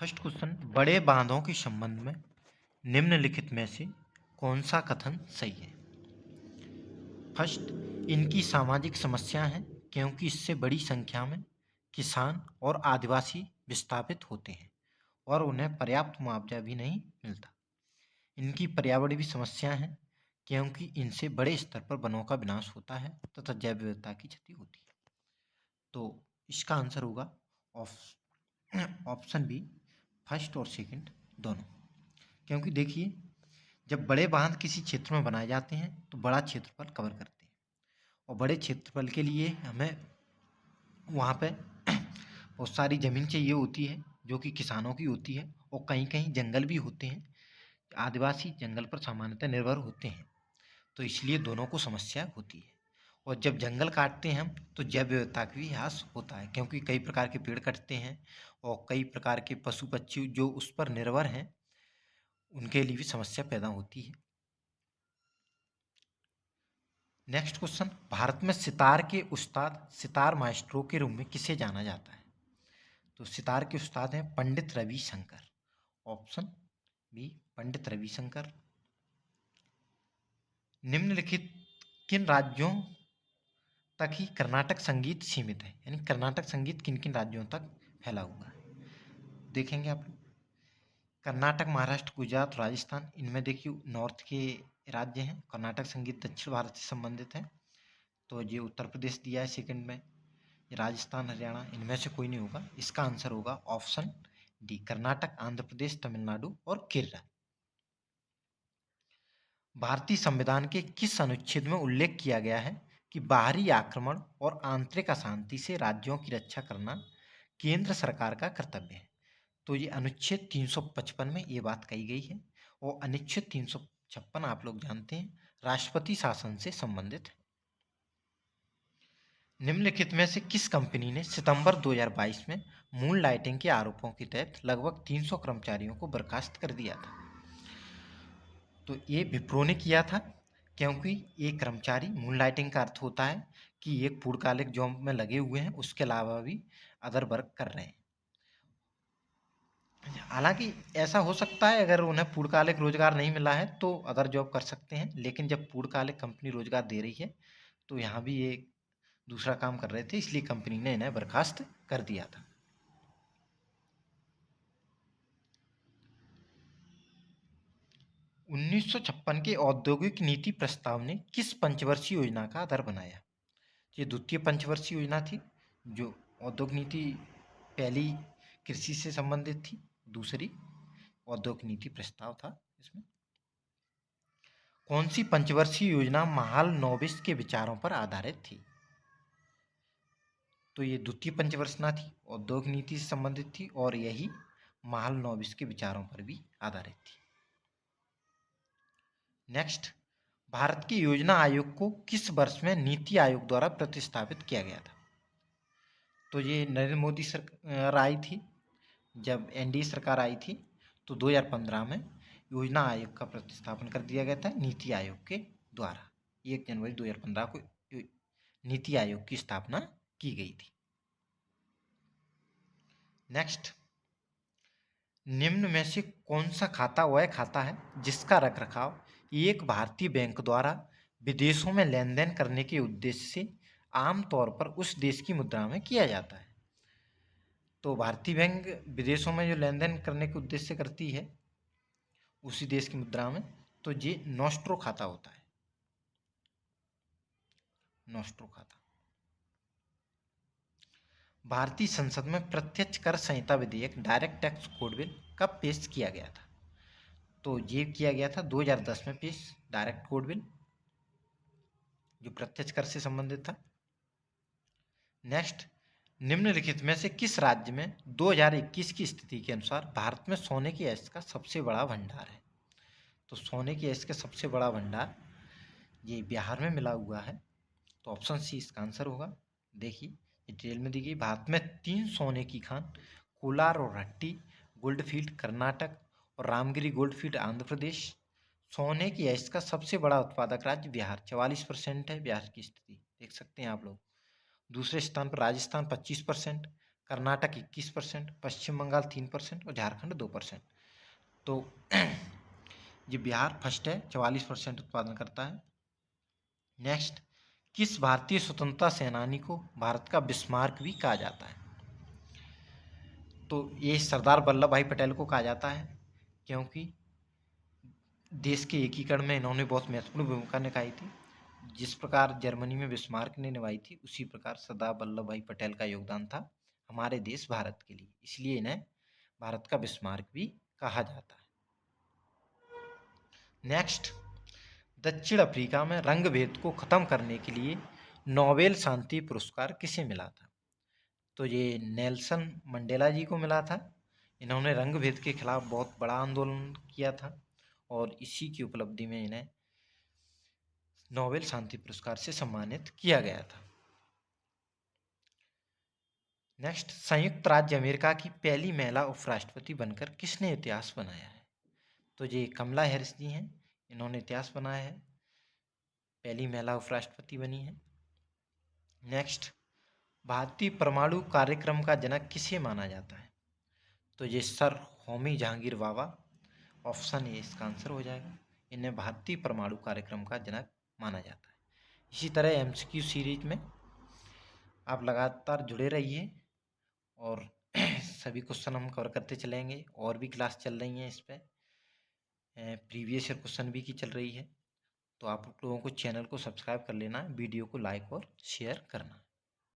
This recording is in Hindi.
फर्स्ट क्वेश्चन, बड़े बांधों के संबंध में निम्नलिखित में से कौन सा कथन सही है? फर्स्ट, इनकी सामाजिक समस्या है क्योंकि इससे बड़ी संख्या में किसान और आदिवासी विस्थापित होते हैं और उन्हें पर्याप्त मुआवजा भी नहीं मिलता। इनकी पर्यावरणीय समस्या है क्योंकि इनसे बड़े स्तर पर वनों का विनाश होता है तथा जैव विविधता की क्षति होती है। तो इसका आंसर होगा ऑप्शन बी, फर्स्ट और सेकंड दोनों। क्योंकि देखिए, जब बड़े बांध किसी क्षेत्र में बनाए जाते हैं तो बड़ा क्षेत्रफल कवर करते हैं और बड़े क्षेत्रफल के लिए हमें वहाँ पे बहुत सारी ज़मीन चाहिए होती है जो कि किसानों की होती है और कहीं कहीं जंगल भी होते हैं। आदिवासी जंगल पर सामान्यतः निर्भर होते हैं, तो इसलिए दोनों को समस्या होती है। और जब जंगल काटते हैं हम तो जैव विविधता का भी ह्रास होता है क्योंकि कई प्रकार के पेड़ कटते हैं और कई प्रकार के पशु पक्षी जो उस पर निर्भर हैं उनके लिए भी समस्या पैदा होती है। नेक्स्ट क्वेश्चन, भारत में सितार के उस्ताद सितार मास्ट्रो के रूप में किसे जाना जाता है? तो सितार के उस्ताद हैं पंडित रविशंकर। Option B, Pandit Ravishankar. निम्नलिखित किन राज्यों तक ही कर्नाटक संगीत सीमित है? यानी कर्नाटक संगीत किन किन राज्यों तक फैला हुआ है देखेंगे आप लोग। कर्नाटक, महाराष्ट्र, गुजरात, राजस्थान, इनमें देखिए नॉर्थ के राज्य हैं। कर्नाटक संगीत दक्षिण भारत से संबंधित है, तो ये उत्तर प्रदेश दिया है सेकंड में। राजस्थान, हरियाणा, इनमें से कोई नहीं होगा। इसका आंसर होगा ऑप्शन डी, कर्नाटक, आंध्र प्रदेश, तमिलनाडु और केरल। भारतीय संविधान के किस अनुच्छेद में उल्लेख किया गया है कि बाहरी आक्रमण और आंतरिक अशांति से राज्यों की रक्षा करना केंद्र सरकार का कर्तव्य है? तो ये अनुच्छेद 355 में ये बात कही गई है और अनुच्छेद 356 आप लोग जानते हैं राष्ट्रपति शासन से संबंधित है। निम्नलिखित में से किस कंपनी ने सितंबर 2022 में मून लाइटिंग के आरोपों के तहत लगभग 300 कर्मचारियों को बर्खास्त कर दिया था? तो ये विप्रो ने किया था क्योंकि एक कर्मचारी, मून लाइटिंग का अर्थ होता है कि एक पूर्णकालिक जॉब में लगे हुए हैं, उसके अलावा भी अदर वर्क कर रहे हैं। हालांकि ऐसा हो सकता है अगर उन्हें पूर्णकालिक रोजगार नहीं मिला है तो अदर जॉब कर सकते हैं, लेकिन जब पूर्णकालिक कंपनी रोजगार दे रही है तो यहाँ भी ये दूसरा काम कर रहे थे, इसलिए कंपनी ने इन्हें बर्खास्त कर दिया था। 1956 के औद्योगिक नीति प्रस्ताव ने किस पंचवर्षीय योजना का आधार बनाया? ये द्वितीय पंचवर्षीय योजना थी। जो औद्योगिक नीति पहली कृषि से संबंधित थी, दूसरी औद्योगिक नीति प्रस्ताव था। इसमें कौन सी पंचवर्षीय योजना महालनोबिस के विचारों पर आधारित थी? तो ये द्वितीय पंचवर्षना थी, औद्योगिक नीति से संबंधित थी और यही महालनोबिस के विचारों पर भी आधारित थी। नेक्स्ट, भारत के योजना आयोग को किस वर्ष में नीति आयोग द्वारा प्रतिस्थापित किया गया था? तो ये नरेंद्र मोदी सरकार आई थी, जब एनडीए सरकार आई थी तो 2015 में योजना आयोग का प्रतिस्थापन कर दिया गया था नीति आयोग के द्वारा। 1 जनवरी 2015 को नीति आयोग की स्थापना की गई थी। नेक्स्ट, निम्न में से कौन सा खाता वह खाता है जिसका रखरखाव एक भारतीय बैंक द्वारा विदेशों में लेन देन करने के उद्देश्य से आमतौर पर उस देश की मुद्रा में किया जाता है? तो भारतीय बैंक विदेशों में जो लेन देन करने के उद्देश्य से करती है उसी देश की मुद्रा में, तो ये नॉस्ट्रो खाता होता है। नॉस्ट्रो खाता। भारतीय संसद में प्रत्यक्ष कर संहिता विधेयक डायरेक्ट टैक्स कोड बिल कब पेश किया गया था? तो ये किया गया था 2010 में पेश, डायरेक्ट कोड बिल जो प्रत्यक्ष कर से संबंधित था। नेक्स्ट, निम्नलिखित में से किस राज्य में 2021 की स्थिति के अनुसार भारत में सोने की अयस्क का सबसे बड़ा भंडार है? तो सोने की अयस्क का सबसे बड़ा भंडार ये बिहार में मिला हुआ है, तो ऑप्शन सी इसका आंसर होगा। देखिए डिटेल में दी गई, भारत में 3 सोने की खान कोलार और हट्टी गोल्डफील्ड कर्नाटक और रामगिरी गोल्डफील्ड आंध्र प्रदेश। सोने की अयस्क का सबसे बड़ा उत्पादक राज्य बिहार, 44% है बिहार की स्थिति, देख सकते हैं आप लोग। दूसरे स्थान पर राजस्थान 25%, कर्नाटक 21%, पश्चिम बंगाल 3% और झारखंड 2%। तो ये बिहार फर्स्ट है, 44% उत्पादन करता है। नेक्स्ट, किस भारतीय स्वतंत्रता सेनानी को भारत का बिस्मार्क भी कहा जाता है? तो ये सरदार वल्लभ भाई पटेल को कहा जाता है, क्योंकि देश के एकीकरण में इन्होंने बहुत महत्वपूर्ण भूमिका निभाई थी। जिस प्रकार जर्मनी में बिस्मार्क ने निभाई थी, उसी प्रकार सरदार वल्लभ भाई पटेल का योगदान था हमारे देश भारत के लिए, इसलिए इन्हें भारत का बिस्मार्क भी कहा जाता है। नेक्स्ट, दक्षिण अफ्रीका में रंग भेद को खत्म करने के लिए नोबेल शांति पुरस्कार किसे मिला था? तो ये नेल्सन मंडेला जी को मिला था। इन्होंने रंग भेद के खिलाफ बहुत बड़ा आंदोलन किया था और इसी की उपलब्धि में इन्हें नोबेल शांति पुरस्कार से सम्मानित किया गया था। नेक्स्ट, संयुक्त राज्य अमेरिका की पहली महिला उपराष्ट्रपति बनकर किसने इतिहास बनाया है? तो ये कमला हैरिस जी हैं, इन्होंने इतिहास बनाया है, पहली महिला उपराष्ट्रपति बनी है। नेक्स्ट, भारतीय परमाणु कार्यक्रम का जनक किसे माना जाता है? तो ये sir Homi Jehangir Bhabha, option A इसका आंसर हो जाएगा। इन्हें भारतीय परमाणु कार्यक्रम का जनक माना जाता है। इसी तरह एमसीक्यू सीरीज में आप लगातार जुड़े रहिए और सभी क्वेश्चन हम कवर करते चलेंगे। और भी क्लास चल रही हैं इस पर, प्रीवियस ईयर क्वेश्चन भी की चल रही है। तो आप लोगों को चैनल को सब्सक्राइब कर लेना, वीडियो को लाइक और शेयर करना।